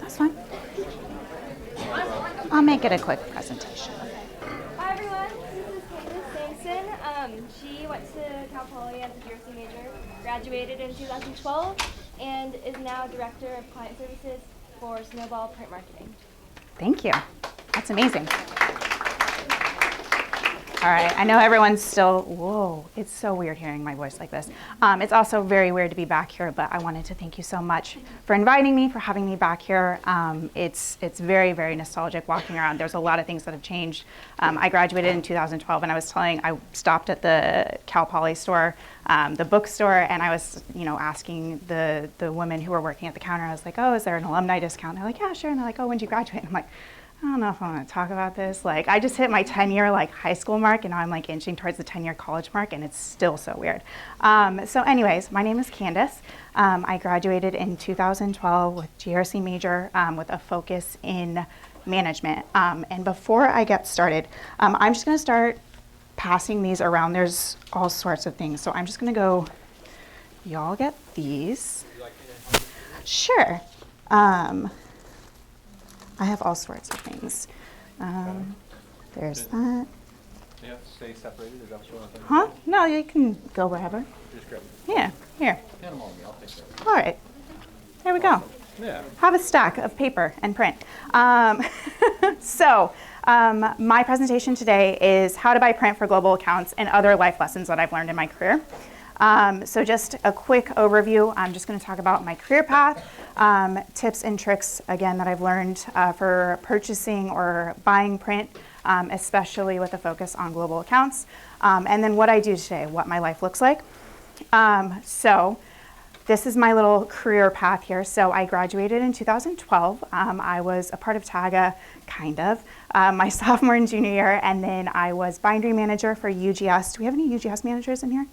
That's fine. I'll make it a quick presentation. Hi everyone, this is Candace Sampson. She went to Cal Poly as a GRC major, graduated in 2012, and is now Director of Client Services for Snowball Print Marketing. Thank you. That's amazing. All right, I know everyone's still, whoa, it's so weird hearing my voice like this. It's also very weird to be back here, but I wanted to thank you so much for inviting me, for having me back here. It's very, very nostalgic walking around. There's a lot of things that have changed. I graduated in 2012, and I stopped at the Cal Poly store, the bookstore, and I was, asking the women who were working at the counter. I was like, oh, is there an alumni discount? And they're like, yeah, sure. And they're like, oh, when did you graduate? And I'm like, I don't know if I want to talk about this. I just hit my 10-year high school mark, and now I'm inching towards the 10-year college mark, and it's still so weird. So anyways, my name is Candace. I graduated in 2012 with GRC major with a focus in management. And before I get started, I'm just going to start passing these around. There's all sorts of things. So I'm just going to go, y'all get these. Sure. I have all sorts of things. There's that. You have to stay separated, is that what you want to do? Huh? No, you can go wherever. Just grab it. Yeah, here. Hand them on me, I'll take care of it. All right. There we go. Yeah. Have a stack of paper and print. So my presentation today is how to buy print for global accounts and other life lessons that I've learned in my career. So just a quick overview. I'm just going to talk about my career path, tips and tricks, again, that I've learned for purchasing or buying print, especially with a focus on global accounts, and then what I do today, what my life looks like. So this is my little career path here. So I graduated in 2012. I was a part of TAGA, kind of, my sophomore and junior year, and then I was bindery manager for UGS. Do we have any UGS managers in here?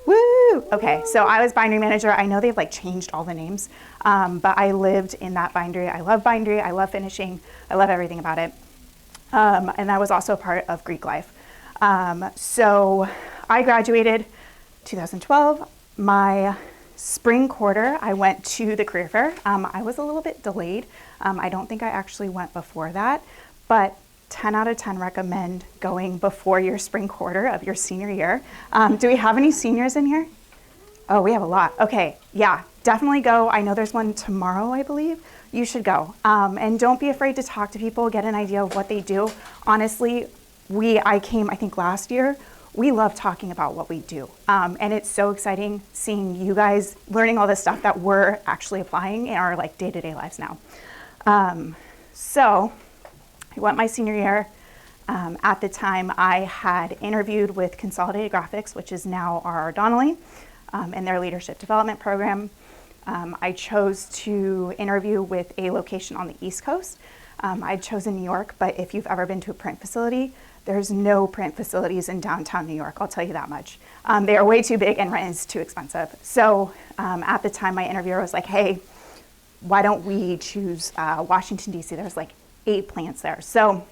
Woo! Okay, so I was bindery manager. I know they've changed all the names, but I lived in that bindery. I love bindery. I love finishing. I love everything about it. And I was also a part of Greek life. So I graduated 2012. My spring quarter, I went to the career fair. I was a little bit delayed. I don't think I actually went before that, but 10 out of 10 recommend going before your spring quarter of your senior year. Do we have any seniors in here? Oh, we have a lot. Okay, yeah, definitely go. I know there's one tomorrow, I believe. You should go. And don't be afraid to talk to people, get an idea of what they do. Honestly, I came, I think last year, we love talking about what we do. And it's so exciting seeing you guys learning all this stuff that we're actually applying in our day-to-day lives now. So I went my senior year. At the time, I had interviewed with Consolidated Graphics, which is now R.R. Donnelly, in their leadership development program. I chose to interview with a location on the East Coast. I'd chosen New York, but if you've ever been to a print facility, there's no print facilities in downtown New York, I'll tell you that much. They are way too big and rent is too expensive. So at the time, my interviewer was like, hey, why don't we choose Washington, D.C.? There's 8 plants there. So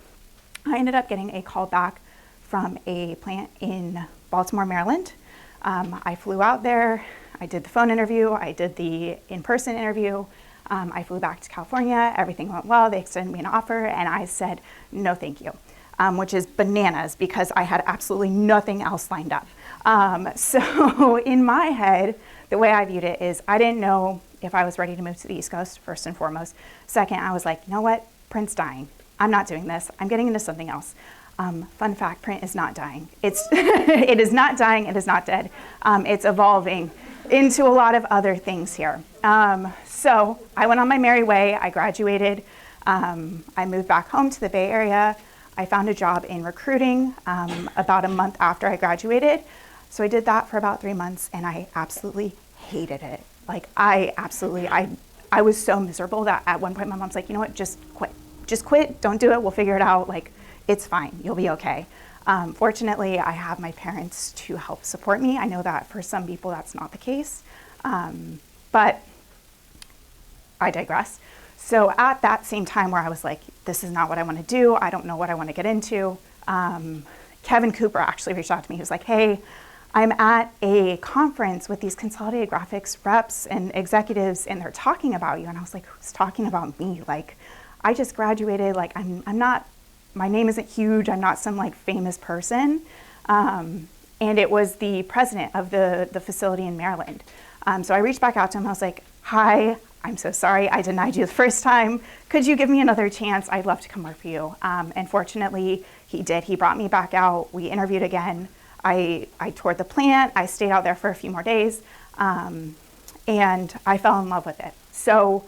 I ended up getting a call back from a plant in Baltimore, Maryland. I flew out there. I did the phone interview. I did the in-person interview. I flew back to California. Everything went well. They extended me an offer, and I said, no, thank you, which is bananas because I had absolutely nothing else lined up. So in my head, the way I viewed it is I didn't know if I was ready to move to the East Coast, first and foremost. Second, I was like, you know what? Print's dying. I'm not doing this. I'm getting into something else. Fun fact, print is not dying. It is not dying. It is not dead. It's evolving into a lot of other things here. So I went on my merry way. I graduated. I moved back home to the Bay Area. I found a job in recruiting about a month after I graduated. So I did that for about 3 months, and I absolutely hated it. I was so miserable that at one point my mom's like, you know what, just quit. Just quit, don't do it, we'll figure it out. It's fine, you'll be okay. Fortunately, I have my parents to help support me. I know that for some people that's not the case, but I digress. So at that same time where I was like, this is not what I want to do, I don't know what I want to get into, Kevin Cooper actually reached out to me. He was like, hey, I'm at a conference with these consolidated graphics reps and executives, and they're talking about you. And I was like, who's talking about me? Like, I just graduated, like, I'm not, my name isn't huge, I'm not some like famous person. And it was the president of the facility in Maryland. So I reached back out to him, I was like, hi, I'm so sorry I denied you the first time. Could you give me another chance? I'd love to come work for you. And fortunately, he did. He brought me back out, we interviewed again. I toured the plant, I stayed out there for a few more days, and I fell in love with it. So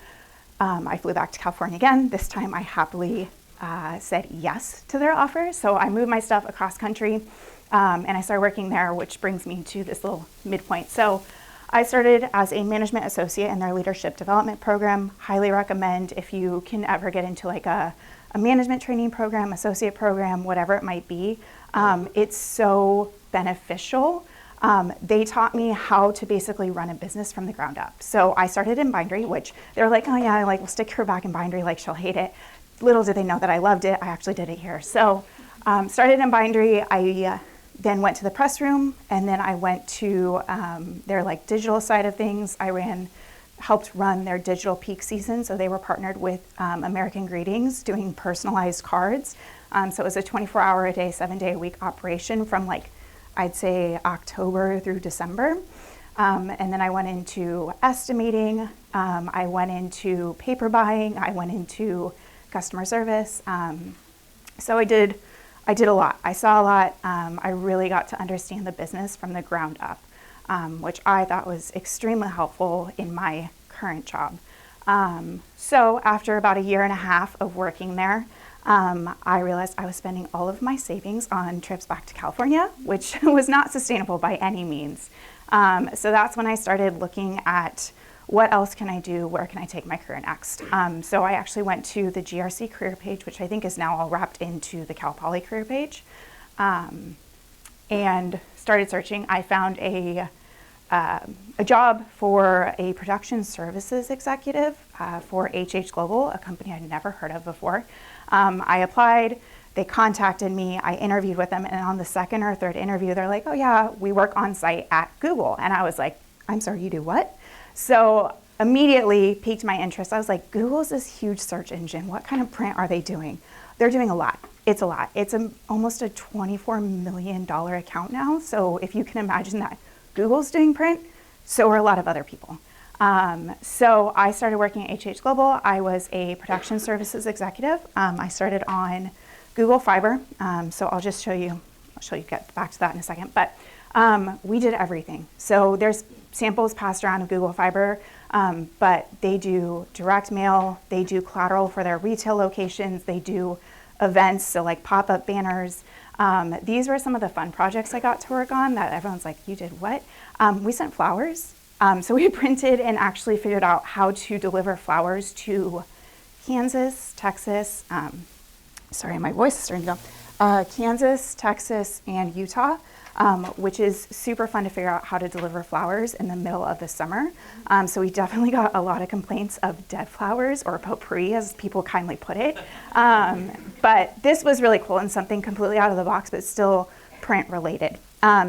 I flew back to California again. This time I happily said yes to their offer. So I moved my stuff across country, and I started working there, which brings me to this little midpoint. So I started as a management associate in their leadership development program. Highly recommend if you can ever get into like a management training program, associate program, whatever it might be. It's so beneficial. They taught me how to basically run a business from the ground up. So I started in bindery, which they're like, oh yeah, like we'll stick her back in bindery, like she'll hate it. Little did they know that I loved it. I actually did it here. So started in bindery. I then went to the press room, and then I went to their like digital side of things. I helped run their digital peak season. So they were partnered with American Greetings doing personalized cards. So it was a 24-hour-a-day, 7-day-a-week operation from like, I'd say October through December. And then I went into estimating, I went into paper buying, I went into customer service. So I did a lot. I saw a lot. I really got to understand the business from the ground up, which I thought was extremely helpful in my current job. So after about 1.5 years of working there, I realized I was spending all of my savings on trips back to California, which was not sustainable by any means. So that's when I started looking at what else can I do, where can I take my career next. So I actually went to the GRC career page, which I think is now all wrapped into the Cal Poly career page, and started searching. I found a job for a production services executive for HH Global, a company I'd never heard of before. I applied, they contacted me, I interviewed with them, and on the second or third interview, they're like, oh yeah, we work on site at Google. And I was like, I'm sorry, you do what? So immediately piqued my interest. I was like, Google's this huge search engine. What kind of print are they doing? They're doing a lot. It's a lot. It's almost a $24 million account now. So if you can imagine that Google's doing print, so are a lot of other people. So I started working at HH Global. I was a production services executive. I started on Google Fiber. So I'll show you, get back to that in a second, but we did everything. So there's samples passed around of Google Fiber, but they do direct mail, they do collateral for their retail locations, they do events, so like pop-up banners. These were some of the fun projects I got to work on that everyone's like, you did what? We sent flowers. So we printed and actually figured out how to deliver flowers to Kansas, Texas, sorry, my voice is starting to go, Kansas, Texas, and Utah, which is super fun to figure out how to deliver flowers in the middle of the summer. So we definitely got a lot of complaints of dead flowers, or potpourri, as people kindly put it. But this was really cool and something completely out of the box, but still print related.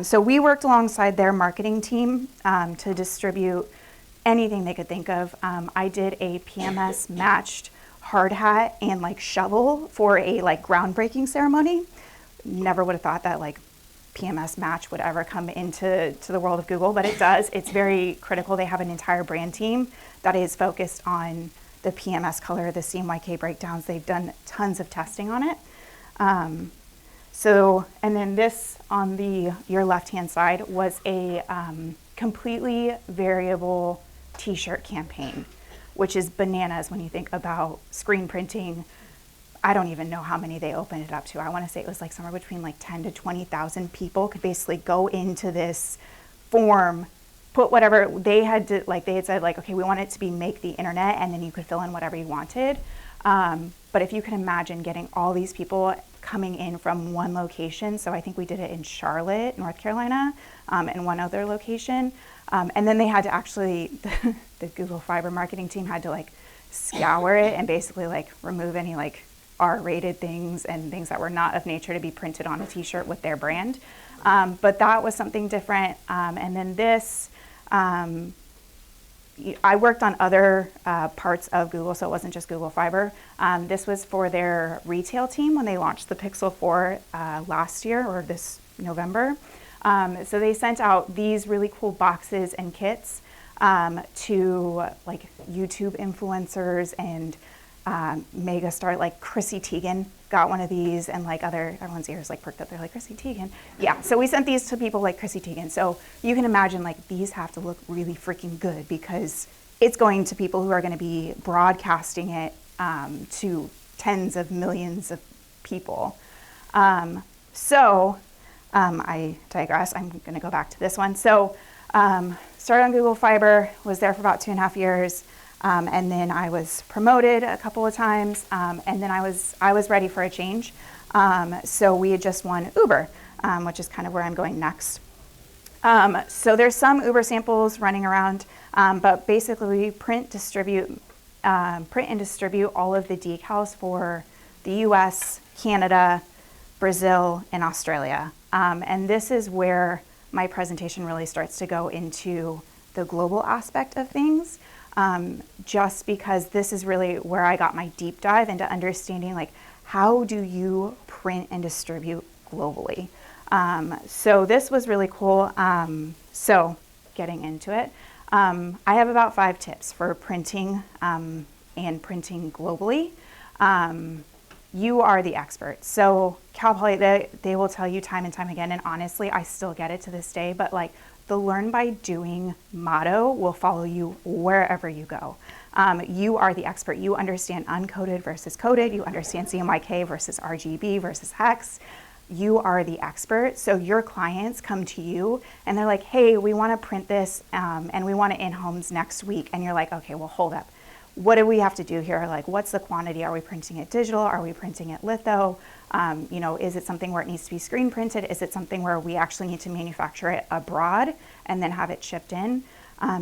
So we worked alongside their marketing team to distribute anything they could think of. I did a PMS matched hard hat and like shovel for a like groundbreaking ceremony. Never would have thought that like PMS match would ever come into the world of Google, but it does. It's very critical. They have an entire brand team that is focused on the PMS color, the CMYK breakdowns. They've done tons of testing on it. And then this on your left-hand side was a completely variable t-shirt campaign, which is bananas when you think about screen printing. I don't even know how many they opened it up to. I want to say it was like somewhere between like 10 to 20,000 people could basically go into this form, put whatever they had to, like they had said like, okay, we want it to be make the internet, and then you could fill in whatever you wanted. But if you can imagine getting all these people coming in from one location. So I think we did it in Charlotte, North Carolina, and one other location. And then they had to actually, the Google Fiber marketing team had to like scour it and basically like remove any like R-rated things and things that were not of nature to be printed on a t-shirt with their brand. But that was something different. And then this, I worked on other parts of Google, so it wasn't just Google Fiber. This was for their retail team when they launched the Pixel 4 last year, or this November. So they sent out these really cool boxes and kits to like YouTube influencers and mega star, like Chrissy Teigen got one of these, and like everyone's ears like perked up. They're like, Chrissy Teigen. Yeah, so we sent these to people like Chrissy Teigen. So you can imagine like these have to look really freaking good because it's going to people who are going to be broadcasting it to tens of millions of people. I digress. I'm going to go back to this one. So started on Google Fiber, was there for about 2.5 years. And then I was promoted a couple of times, and then I was ready for a change. So we had just won Uber, which is kind of where I'm going next. So there's some Uber samples running around, but basically we print and distribute all of the decals for the US, Canada, Brazil, and Australia. And this is where my presentation really starts to go into the global aspect of things. Just because this is really where I got my deep dive into understanding like how do you print and distribute globally. So this was really cool. So getting into it, I have about 5 tips for printing and printing globally. You are the expert. So Cal Poly, they will tell you time and time again, and honestly, I still get it to this day, but like the learn by doing motto will follow you wherever you go. You are the expert. You understand uncoded versus coded. You understand CMYK versus RGB versus hex. You are the expert. So your clients come to you and they're like, hey, we want to print this and we want it in homes next week. And you're like, okay, well, hold up. What do we have to do here? Like, what's the quantity? Are we printing it digital? Are we printing it litho? Is it something where it needs to be screen printed? Is it something where we actually need to manufacture it abroad and then have it shipped in?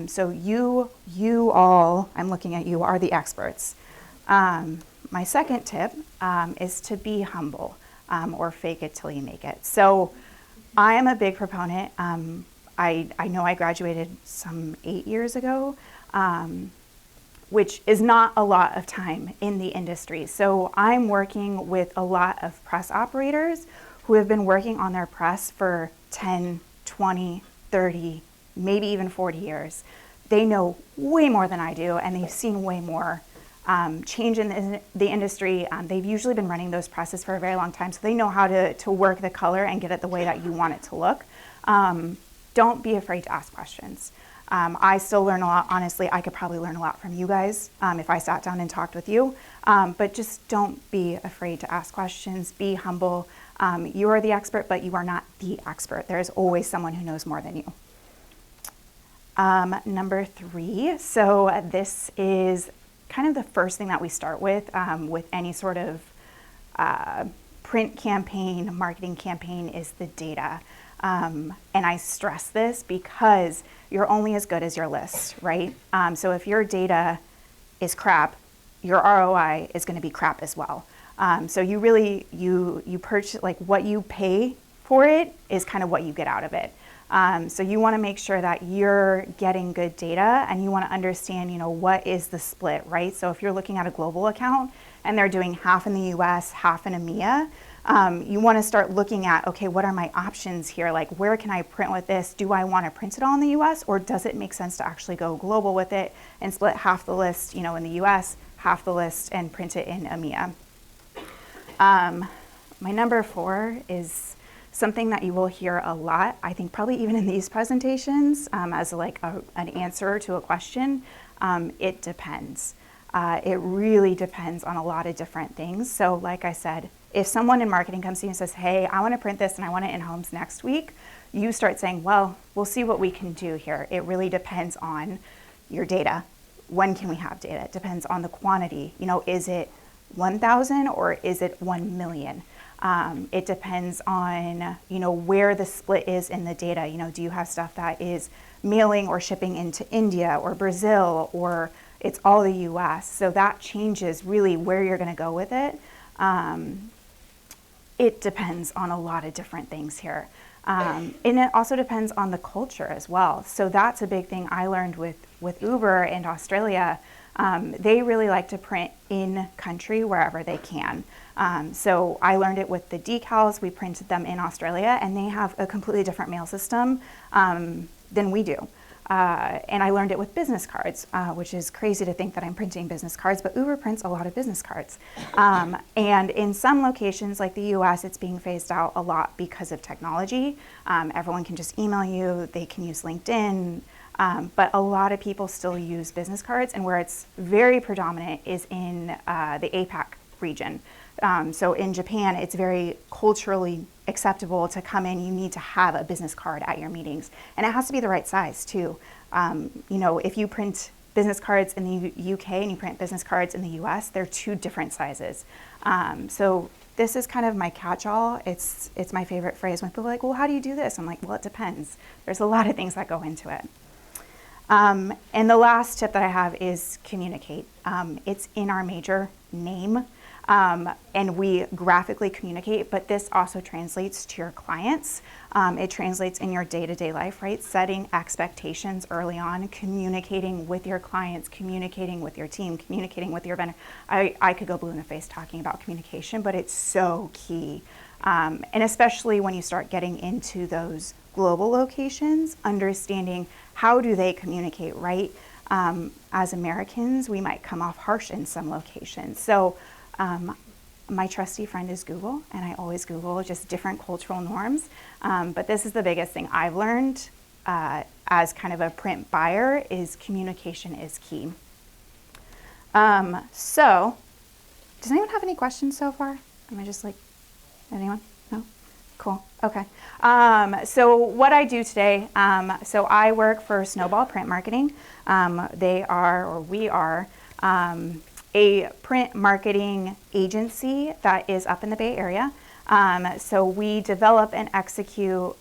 So you all, I'm looking at you, are the experts. My second tip is to be humble or fake it till you make it. So I am a big proponent. I know I graduated some 8 years ago. Which is not a lot of time in the industry. So I'm working with a lot of press operators who have been working on their press for 10, 20, 30, maybe even 40 years. They know way more than I do, and they've seen way more change in the industry. They've usually been running those presses for a very long time, so they know how to work the color and get it the way that you want it to look. Don't be afraid to ask questions. I still learn a lot. Honestly, I could probably learn a lot from you guys if I sat down and talked with you. But just don't be afraid to ask questions. Be humble. You are the expert, but you are not the expert. There is always someone who knows more than you. Number 3, so this is kind of the first thing that we start with any sort of print campaign, marketing campaign, is the data. And I stress this because you're only as good as your list, right? So if your data is crap, your ROI is going to be crap as well. So you really, you purchase, like what you pay for it is kind of what you get out of it. So you want to make sure that you're getting good data, and you want to understand, what is the split, right? So if you're looking at a global account and they're doing half in the US, half in EMEA, you want to start looking at, okay, what are my options here? Like, where can I print with this? Do I want to print it all in the US, or does it make sense to actually go global with it and split half the list, in the US, half the list, and print it in EMEA? My number 4 is something that you will hear a lot, I think probably even in these presentations, as like an answer to a question. It depends. It really depends on a lot of different things. So like I said, if someone in marketing comes to you and says, hey, I want to print this and I want it in homes next week, you start saying, well, we'll see what we can do here. It really depends on your data. When can we have data? It depends on the quantity. Is it 1,000 or is it 1 million? It depends on, where the split is in the data. Do you have stuff that is mailing or shipping into India or Brazil, or it's all the US? So that changes really where you're going to go with it. It depends on a lot of different things here. And it also depends on the culture as well. So that's a big thing I learned with Uber in Australia. They really like to print in country wherever they can. So I learned it with the decals. We printed them in Australia, and they have a completely different mail system than we do. And I learned it with business cards, which is crazy to think that I'm printing business cards, but Uber prints a lot of business cards. And in some locations like the US, it's being phased out a lot because of technology. Everyone can just email you, they can use LinkedIn, but a lot of people still use business cards, and where it's very predominant is in the APAC region. So in Japan, it's very culturally acceptable to come in. You need to have a business card at your meetings, and it has to be the right size too. If you print business cards in the UK and you print business cards in the US, they're two different sizes. So this is kind of my catch-all. It's my favorite phrase when people are like, well, how do you do this? I'm like, well, it depends. There's a lot of things that go into it. And the last tip that I have is communicate. It's in our major name. And we graphically communicate, but this also translates to your clients. It translates in your day-to-day life, right? Setting expectations early on, communicating with your clients, communicating with your team, communicating with your vendor. I could go blue in the face talking about communication, but it's so key. And especially when you start getting into those global locations, understanding how do they communicate, right? As Americans, we might come off harsh in some locations. So my trusty friend is Google, and I always Google just different cultural norms. But this is the biggest thing I've learned as kind of a print buyer is communication is key. So does anyone have any questions so far? Am I just like, anyone? No? Cool. Okay. So what I do today, so I work for Snowball Print Marketing. We are a print marketing agency that is up in the Bay Area. So we develop and execute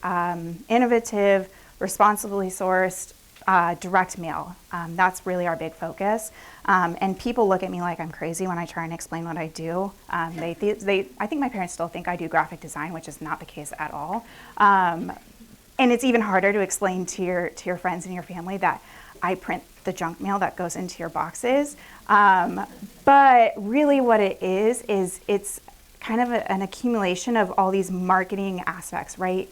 innovative, responsibly sourced direct mail. That's really our big focus. And people look at me like I'm crazy when I try and explain what I do. I think my parents still think I do graphic design, which is not the case at all. And it's even harder to explain to your friends and your family that I print the junk mail that goes into your boxes. But really what it is it's kind of an accumulation of all these marketing aspects, right?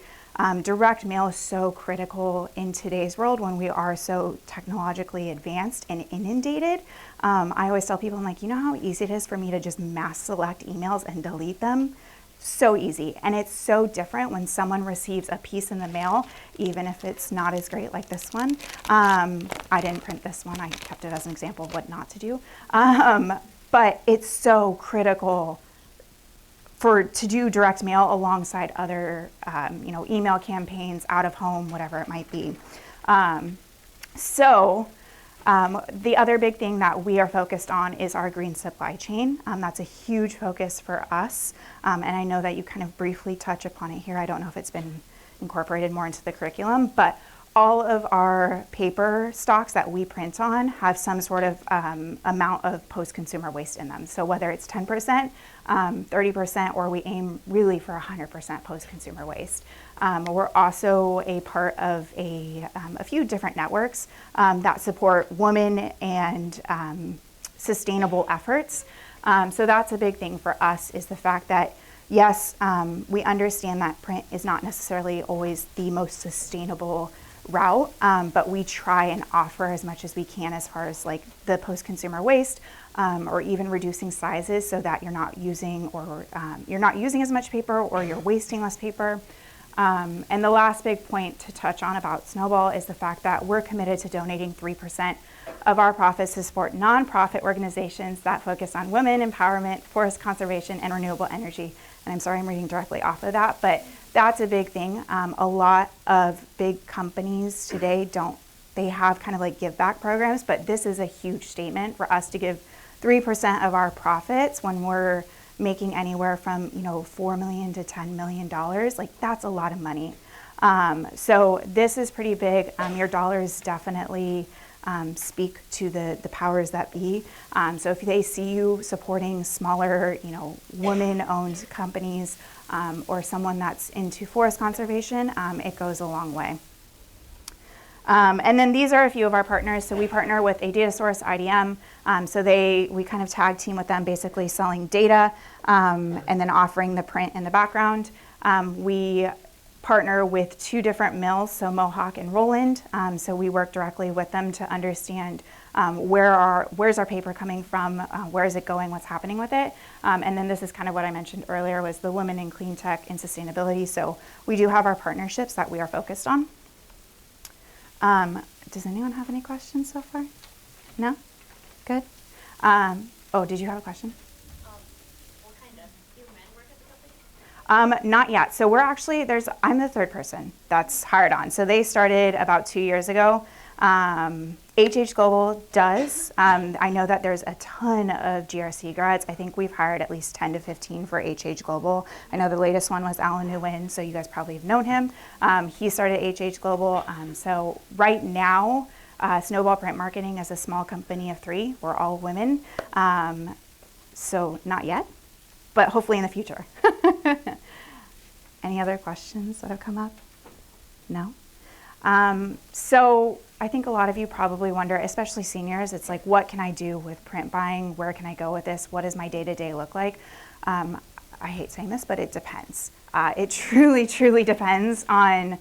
Direct mail is so critical in today's world when we are so technologically advanced and inundated. I always tell people, I'm like, you know how easy it is for me to just mass select emails and delete them? So easy. And it's so different when someone receives a piece in the mail, even if it's not as great like this one. I didn't print this one. I kept it as an example of what not to do. But it's so critical to do direct mail alongside other, email campaigns, out of home, whatever it might be. The other big thing that we are focused on is our green supply chain. That's a huge focus for us. And I know that you kind of briefly touch upon it here. I don't know if it's been incorporated more into the curriculum, but all of our paper stocks that we print on have some sort of amount of post-consumer waste in them. So whether it's 10%, 30%, or we aim really for 100% post-consumer waste. We're also a part of a few different networks that support women and sustainable efforts. So that's a big thing for us, is the fact that yes, we understand that print is not necessarily always the most sustainable route, but we try and offer as much as we can as far as like the post-consumer waste, or even reducing sizes so that you're not using as much paper, or you're wasting less paper. And the last big point to touch on about Snowball is the fact that we're committed to donating 3% of our profits to support nonprofit organizations that focus on women empowerment, forest conservation, and renewable energy. And I'm sorry I'm reading directly off of that, but that's a big thing. A lot of big companies today they have kind of like give back programs, but this is a huge statement for us to give 3% of our profits when we're making anywhere from $4 million to $10 million. Like, that's a lot of money. So this is pretty big. Your dollars definitely speak to the powers that be. So if they see you supporting smaller, woman-owned companies or someone that's into forest conservation, it goes a long way. And then these are a few of our partners. So we partner with a data source, IDM. So we kind of tag team with them, basically selling data and then offering the print in the background. We partner with 2 different mills, so Mohawk and Roland. So we work directly with them to understand where's our paper coming from, where is it going, what's happening with it. And then this is kind of what I mentioned earlier, was the women in clean tech and sustainability. So we do have our partnerships that we are focused on. Does anyone have any questions so far? No? Good. Did you have a question? What kind of, do men work at the company? Not yet. So I'm the 3rd person that's hired on. So they started about 2 years ago. HH Global does. I know that there's a ton of GRC grads. I think we've hired at least 10 to 15 for HH Global. I know the latest one was Alan Nguyen, so you guys probably have known him. He started HH Global. So right now, Snowball Print Marketing is a small company of 3. We're all women. So not yet, but hopefully in the future. Any other questions that have come up? No? So I think a lot of you probably wonder, especially seniors, it's like, what can I do with print buying? Where can I go with this? What does my day-to-day look like? I hate saying this, but it depends. It truly, truly depends on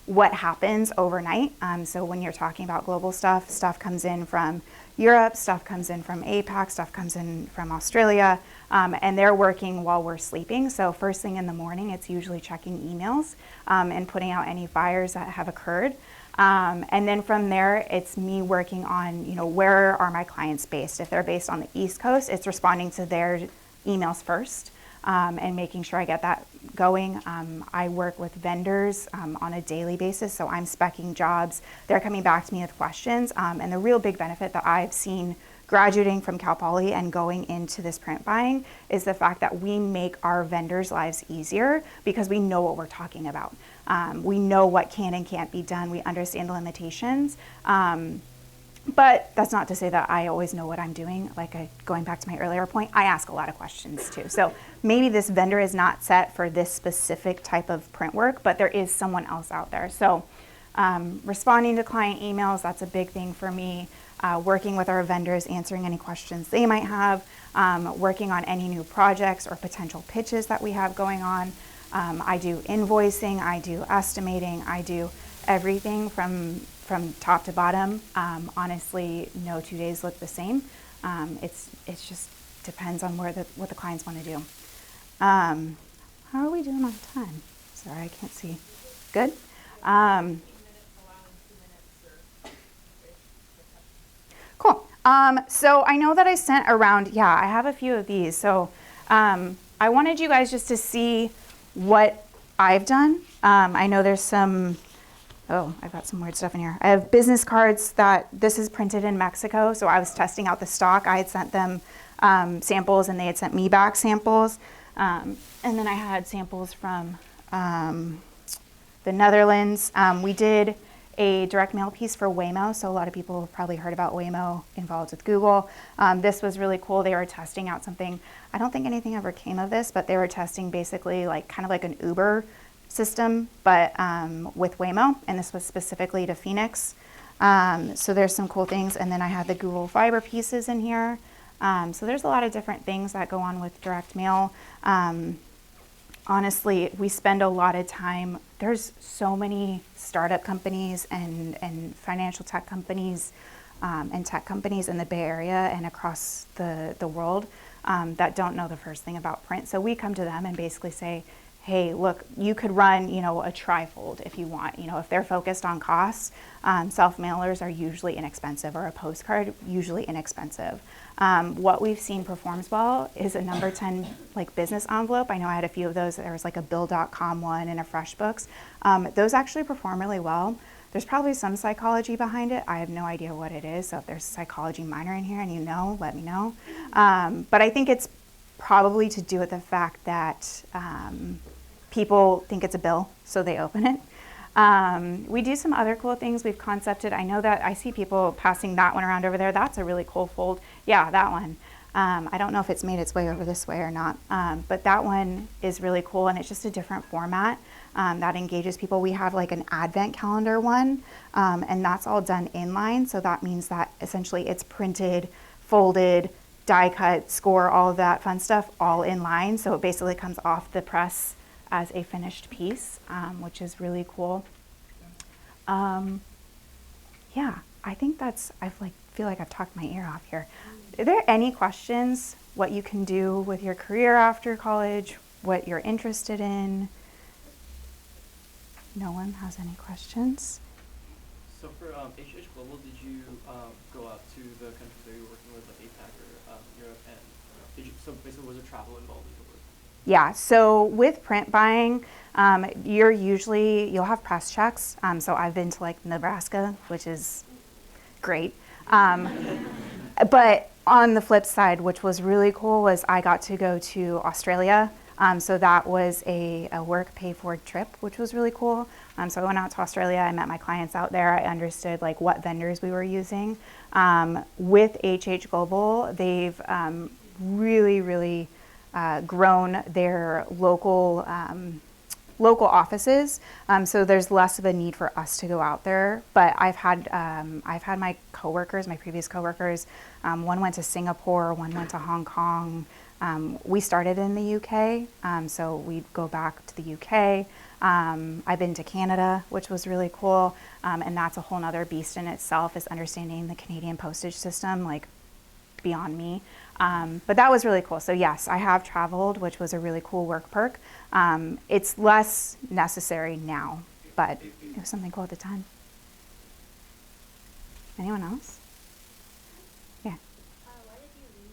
what happens overnight. So when you're talking about global stuff comes in from Europe, stuff comes in from APAC, stuff comes in from Australia, and they're working while we're sleeping. So first thing in the morning, it's usually checking emails and putting out any fires that have occurred. And then from there, it's me working on, where are my clients based? If they're based on the East Coast, it's responding to their emails first and making sure I get that going. I work with vendors on a daily basis, so I'm speccing jobs. They're coming back to me with questions. And the real big benefit that I've seen graduating from Cal Poly and going into this print buying is the fact that we make our vendors' lives easier because we know what we're talking about. We know what can and can't be done. We understand the limitations. But that's not to say that I always know what I'm doing. Going back to my earlier point, I ask a lot of questions too. So maybe this vendor is not set for this specific type of print work, but there is someone else out there. So responding to client emails, that's a big thing for me. Working with our vendors, answering any questions they might have, working on any new projects or potential pitches that we have going on. I do invoicing, I do estimating, I do everything from top to bottom. Honestly, no 2 days look the same. It's just depends on what the clients want to do. How are we doing on time? Sorry, I can't see. Good. Cool. So I know that I sent around, I have a few of these. So I wanted you guys just to see what I've done. I know there's some, I've got some weird stuff in here. I have business cards this is printed in Mexico. So I was testing out the stock. I had sent them samples and they had sent me back samples. And then I had samples from the Netherlands. We did a direct mail piece for Waymo. So a lot of people have probably heard about Waymo involved with Google. This was really cool. They were testing out something. I don't think anything ever came of this, but they were testing basically kind of like an Uber system, but with Waymo. And this was specifically to Phoenix. So there's some cool things. And then I had the Google Fiber pieces in here. So there's a lot of different things that go on with direct mail. Honestly, we spend a lot of time. There's so many startup companies and financial tech companies and tech companies in the Bay Area and across the world that don't know the first thing about print. So we come to them and basically say, hey, look, you could run, a trifold if you want. If they're focused on costs, self-mailers are usually inexpensive, or a postcard usually inexpensive. What we've seen performs well is a number 10 business envelope. I know I had a few of those. There was a Bill.com one and a FreshBooks. Those actually perform really well. There's probably some psychology behind it. I have no idea what it is. So if there's a psychology minor in here and let me know. But I think it's probably to do with the fact that people think it's a bill, so they open it. We do some other cool things. We've concepted, I know that I see people passing that one around over there. That's a really cool fold. Yeah, that one. I don't know if it's made its way over this way or not, but that one is really cool, and it's just a different format that engages people. We have like an advent calendar one, and that's all done inline, so that means that essentially it's printed, folded, die cut, score, all of that fun stuff, all in line, so it basically comes off the press as a finished piece, which is really cool. Yeah, I think that's, feel like I've talked my ear off here. Are there any questions? What you can do with your career after college? What you're interested in? No one has any questions? So for HH Global, did you go out to the countries that you were working with, like APAC or Europe, and so basically was there travel involved with the work? Yeah, so with print buying, you'll have press checks. So I've been to like Nebraska, which is great. But on the flip side, which was really cool, was I got to go to Australia. So that was a work pay for trip, which was really cool. So I went out to Australia, I met my clients out there, I understood like what vendors we were using. With HH Global, they've really grown their local offices, so there's less of a need for us to go out there. But I've had my coworkers, my previous coworkers, one went to Singapore, one went to Hong Kong. We started in the UK, so we'd go back to the UK. I've been to Canada, which was really cool, and that's a whole nother beast in itself, is understanding the Canadian postage system, like beyond me. But that was really cool. So yes, I have traveled, which was a really cool work perk. It's less necessary now, but it was something cool at the time. Anyone else? Yeah. Why did you leave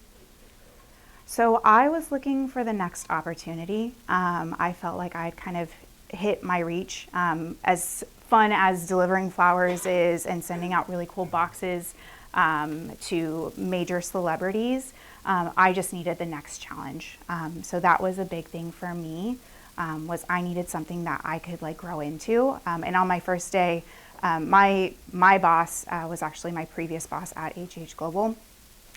HH? So I was looking for the next opportunity. I felt like I'd kind of hit my reach. As fun as delivering flowers is and sending out really cool boxes to major celebrities, I just needed the next challenge. So that was a big thing for me, was I needed something that I could like grow into. And on my first day, my boss was actually my previous boss at HH Global.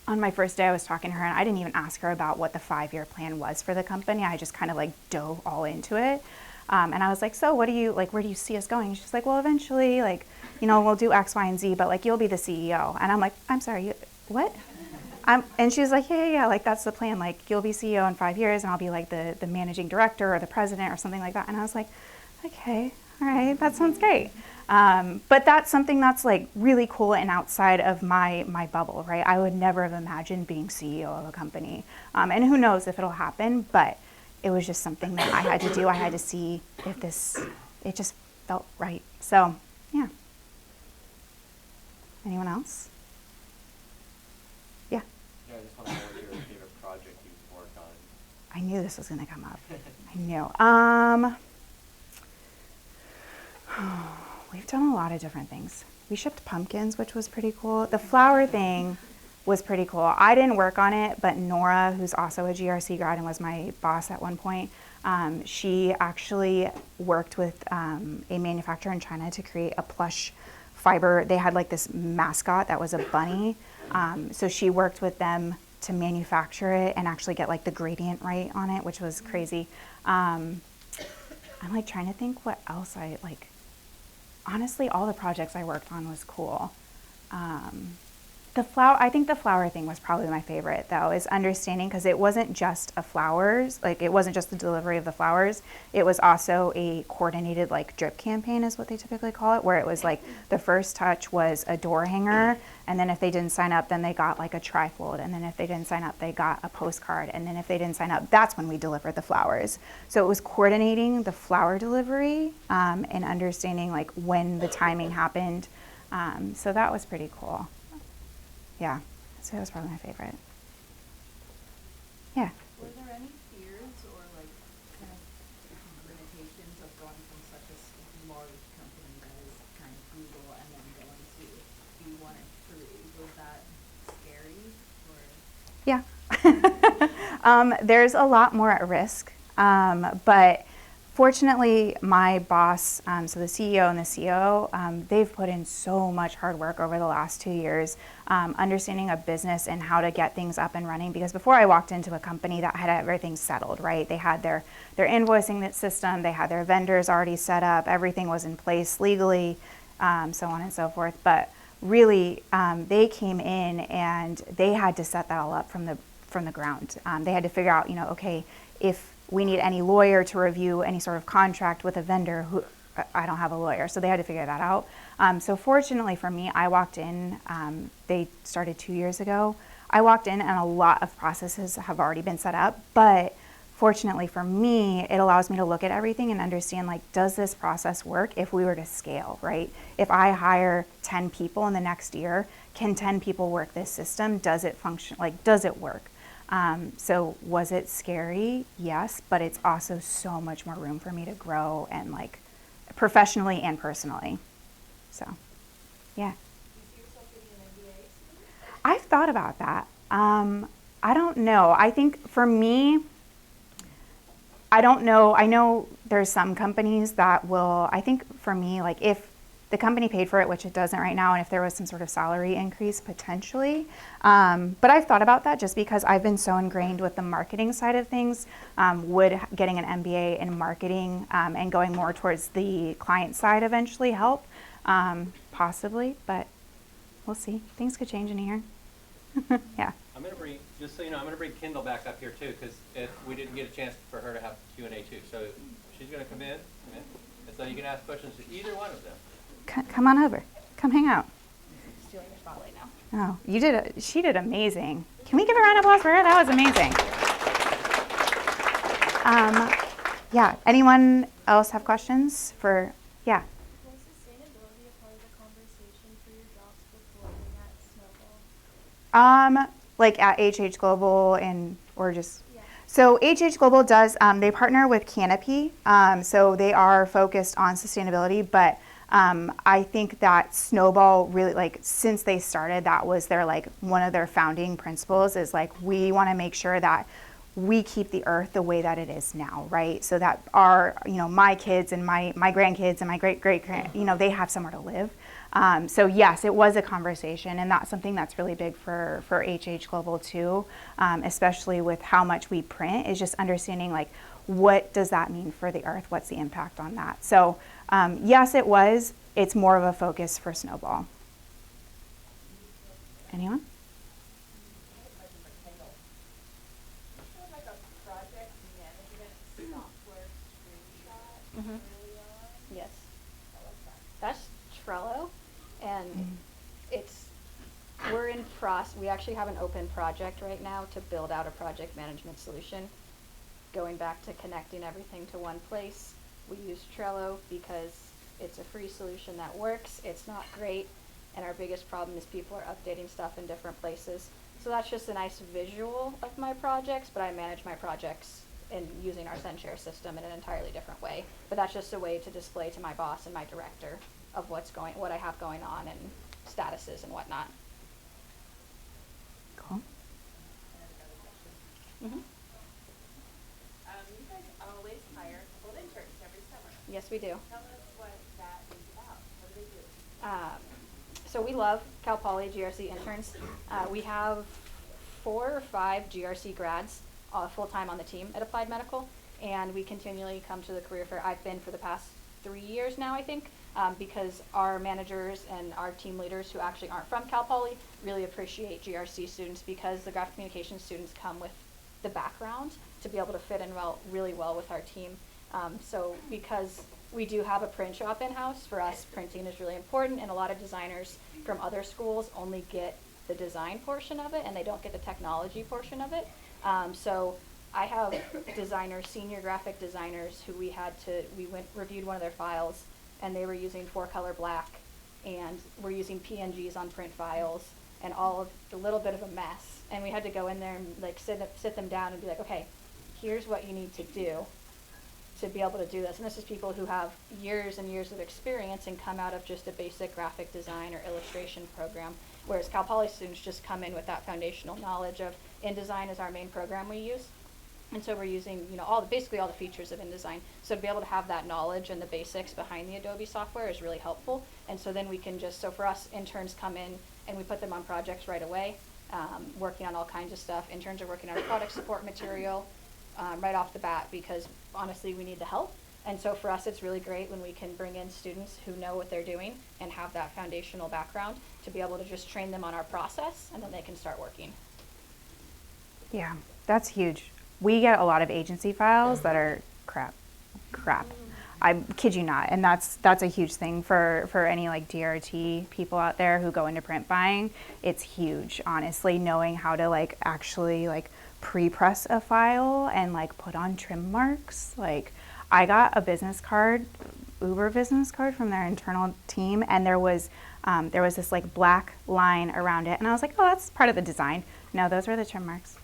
On my first day, I was talking to her, and I didn't even ask her about what the 5-year plan was for the company. I just kind of like dove all into it. And I was like, so what do you, like, where do you see us going? She's like, well, eventually, like, you know, we'll do X, Y, and Z, but like, you'll be the CEO. And I'm like, I'm sorry, what? And she's like, yeah, like, that's the plan. Like, you'll be CEO in 5 years, and I'll be like the managing director or the president or something like that. And I was like, okay, all right, that sounds great. But that's something that's like really cool and outside of my bubble, right? I would never have imagined being CEO of a company. And who knows if it'll happen, but it was just something that I had to do. I had to see if it just felt right. So, yeah. Anyone else? Yeah. Yeah, I just want to know what your favorite project you've worked on. I knew this was going to come up. I knew. We've done a lot of different things. We shipped pumpkins, which was pretty cool. The flower thing was pretty cool. I didn't work on it, but Nora, who's also a GRC grad and was my boss at one point, she actually worked with a manufacturer in China to create a plush fiber. They had like this mascot that was a bunny. So she worked with them to manufacture it and actually get like the gradient right on it, which was crazy. I'm like trying to think what else I like. Honestly, all the projects I worked on was cool. I think the flower thing was probably my favorite, though, is understanding, because it wasn't just it wasn't just the delivery of the flowers. It was also a coordinated like drip campaign is what they typically call it, where it was like the first touch was a door hanger, and then if they didn't sign up, then they got like a trifold, and then if they didn't sign up, they got a postcard, and then if they didn't sign up, that's when we delivered the flowers. So it was coordinating the flower delivery and understanding like when the timing happened. So that was pretty cool. Yeah, so that was probably my favorite. Yeah. Were there any fears or like kind of limitations of going from such a large company that is kind of Google and then going to B1 and 3? Was that scary or? Yeah. There's a lot more at risk, but Fortunately, my boss, so the CEO and the COO, they've put in so much hard work over the last 2 years, understanding a business and how to get things up and running. Because before I walked into a company that had everything settled, right? They had their invoicing system, they had their vendors already set up, everything was in place legally, so on and so forth. But really, they came in and they had to set that all up from the ground. They had to figure out, okay, if we need any lawyer to review any sort of contract with a vendor, who I don't have a lawyer, so they had to figure that out. So fortunately for me, I walked in, they started 2 years ago. I walked in and a lot of processes have already been set up, but fortunately for me, it allows me to look at everything and understand, like, does this process work if we were to scale, right? If I hire 10 people in the next year, can 10 people work this system? Does it function? Like, does it work? So was it scary? Yes, but it's also so much more room for me to grow and, like, professionally and personally. So, yeah. I've thought about that. I don't know. I think for me, I don't know. I know there's some companies that will, I think for me, like, if the company paid for it, which it doesn't right now, and if there was some sort of salary increase, potentially. But I've thought about that just because I've been so ingrained with the marketing side of things. Would getting an MBA in marketing and going more towards the client side eventually help? Possibly, but we'll see. Things could change in a year. Yeah. I'm going to bring, just so you know, I'm going to bring Kendall back up here too, because we didn't get a chance for her to have Q&A too. So she's going to come in, and so you can ask questions to either one of them. Come on over. Come hang out. Stealing your spotlight now. Oh, she did amazing. Can we give a round of applause for her? That was amazing. Yeah, anyone else have questions for, yeah? Was sustainability a part of the conversation for your jobs before being at Snowball? Like at HH Global or just, yeah. So HH Global does, they partner with Canopy, so they are focused on sustainability, but I think that Snowball really, like, since they started, that was their, like, one of their founding principles is, like, we want to make sure that we keep the earth the way that it is now, right? So that our, my kids and my grandkids and my great-great-grand, they have somewhere to live. So yes, it was a conversation, and that's something that's really big for HH Global too, especially with how much we print, is just understanding, like, what does that mean for the earth? What's the impact on that? So yes, it was. It's more of a focus for Snowball. Anyone? Like a project management software screenshot early on. Yes, I like that. that's Trello, and we're in process. We actually have an open project right now to build out a project management solution. Going back to connecting everything to one place, we use Trello because it's a free solution that works. It's not great, and our biggest problem is people are updating stuff in different places. So that's just a nice visual of my projects, but I manage my projects in using our SendShare system in an entirely different way. But that's just a way to display to my boss and my director of what I have going on and statuses and whatnot. Cool. Mm-hmm. You guys always hire a couple of interns every summer. Yes, we do. Tell us what that is about. What do they do? So we love Cal Poly GRC interns. We have 4 or 5 GRC grads full-time on the team at Applied Medical, and we continually come to the career fair. I've been for the past 3 years now, I think, because our managers and our team leaders who actually aren't from Cal Poly really appreciate GRC students, because the graphic communication students come with the background to be able to fit in really well with our team. So because we do have a print shop in-house, for us printing is really important, and a lot of designers from other schools only get the design portion of it and they don't get the technology portion of it. So I have designers, senior graphic designers, who reviewed one of their files, and they were using 4-color black, and we're using PNGs on print files, and all of a little bit of a mess. And we had to go in there and, like, sit them down and be like, okay, here's what you need to do to be able to do this. And this is people who have years and years of experience and come out of just a basic graphic design or illustration program, whereas Cal Poly students just come in with that foundational knowledge of InDesign is our main program we use. And so we're using, basically all the features of InDesign. So to be able to have that knowledge and the basics behind the Adobe software is really helpful. And so then we can so for us, interns come in and we put them on projects right away, working on all kinds of stuff. Interns are working on our product support material right off the bat because honestly, we need the help. And so for us, it's really great when we can bring in students who know what they're doing and have that foundational background to be able to just train them on our process, and then they can start working. Yeah, that's huge. We get a lot of agency files that are crap. I kid you not, and that's a huge thing for any like DRT people out there who go into print buying. It's huge, honestly, knowing how to like actually like pre-press a file and like put on trim marks. Like I got a business card, Uber business card from their internal team, and there was this like black line around it, and I was like, oh, that's part of the design. No, those were the trim marks.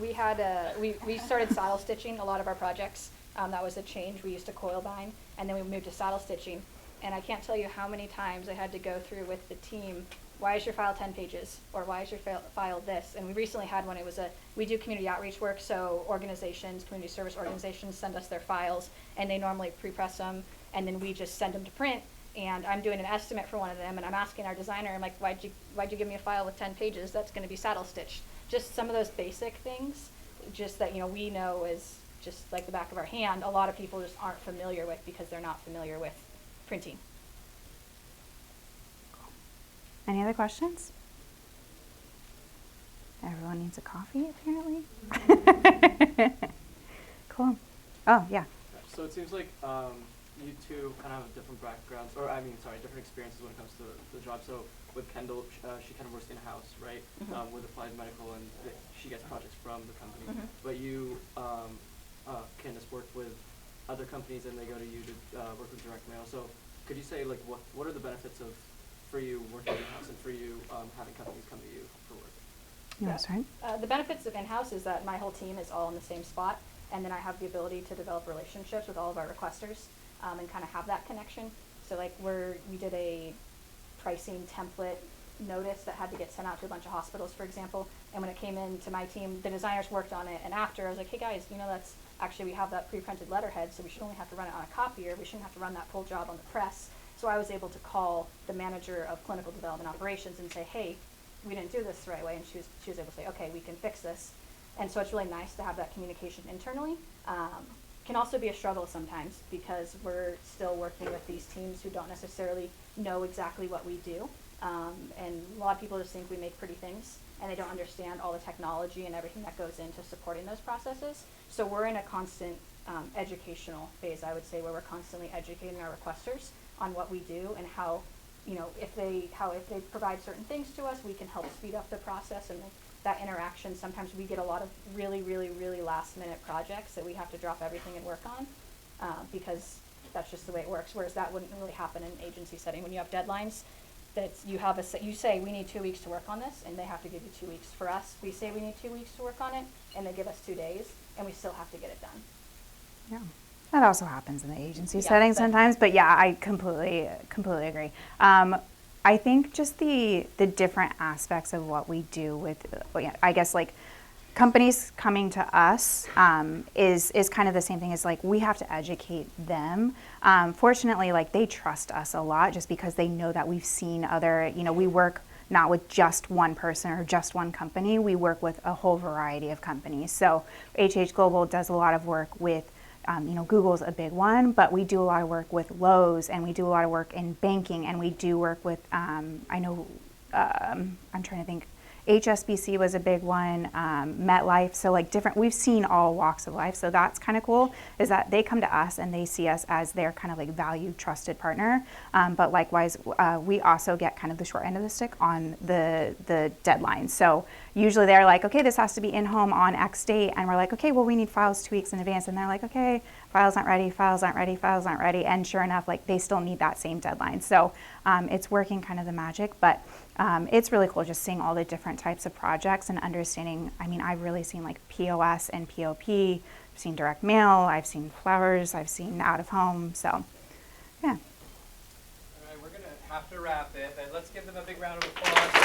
We had we started saddle stitching a lot of our projects. That was a change. We used to coil bind, and then we moved to saddle stitching. And I can't tell you how many times I had to go through with the team, why is your file 10 pages? Or why is your file this? And we recently had one, we do community outreach work, so organizations, community service organizations send us their files, and they normally pre-press them, and then we just send them to print. And I'm doing an estimate for one of them, and I'm asking our designer, I'm like, why'd you give me a file with 10 pages? That's gonna be saddle stitched. Just some of those basic things, just that we know is just like the back of our hand, a lot of people just aren't familiar with because they're not familiar with printing. Any other questions? Everyone needs a coffee, apparently. Cool. Oh, yeah. So it seems like you two kind of have different backgrounds, different experiences when it comes to the job. So with Kendall, she kind of works in-house, right, with Applied Medical, and she gets projects from the company. But you, Candace, work with other companies, and they go to you to work with direct mail. So could you say, like, what are the benefits for you working in-house and for you having companies come to you for work? That's right. The benefits of in-house is that my whole team is all in the same spot, and then I have the ability to develop relationships with all of our requesters and kind of have that connection. So like we did a pricing template notice that had to get sent out to a bunch of hospitals, for example, and when it came into my team, the designers worked on it, and after I was like, hey guys, that's actually, we have that pre-printed letterhead, so we should only have to run it on a copier, we shouldn't have to run that full job on the press. So I was able to call the manager of clinical development operations and say, hey, we didn't do this the right way, and she was able to say, okay, we can fix this. And so it's really nice to have that communication internally. Can also be a struggle sometimes because we're still working with these teams who don't necessarily know exactly what we do. And a lot of people just think we make pretty things, and they don't understand all the technology and everything that goes into supporting those processes. So we're in a constant educational phase, I would say, where we're constantly educating our requesters on what we do and how, if they provide certain things to us, we can help speed up the process. And that interaction, sometimes we get a lot of really, really, really last minute projects that we have to drop everything and work on because that's just the way it works. Whereas that wouldn't really happen in an agency setting. When you have deadlines, that you say we need 2 weeks to work on this, and they have to give you 2 weeks. For us, we say we need 2 weeks to work on it, and they give us 2 days, and we still have to get it done. Yeah, that also happens in the agency setting sometimes, but yeah, I completely agree. I think just the different aspects of what we do with, I guess, like companies coming to us is kind of the same thing as like we have to educate them. Fortunately, like they trust us a lot just because they know that we've seen other, we work not with just one person or just one company. We work with a whole variety of companies. So HH Global does a lot of work with Google's a big one, but we do a lot of work with Lowe's, and we do a lot of work in banking, and we do work with, I'm trying to think, HSBC was a big one, MetLife, so like we've seen all walks of life, so that's kind of cool, is that they come to us and they see us as their kind of like valued, trusted partner, but likewise, we also get kind of the short end of the stick on the deadline. So usually they're like, okay, this has to be in home on X date, and we're like, okay, well, we need files 2 weeks in advance, and they're like, okay, files aren't ready, and sure enough, like they still need that same deadline. So it's working kind of the magic, but it's really cool just seeing all the different types of projects and understanding. I mean, I've really seen like POS and POP, I've seen direct mail, I've seen flowers, I've seen out of home, so yeah. All right, we're gonna have to wrap it, but let's give them a big round of applause.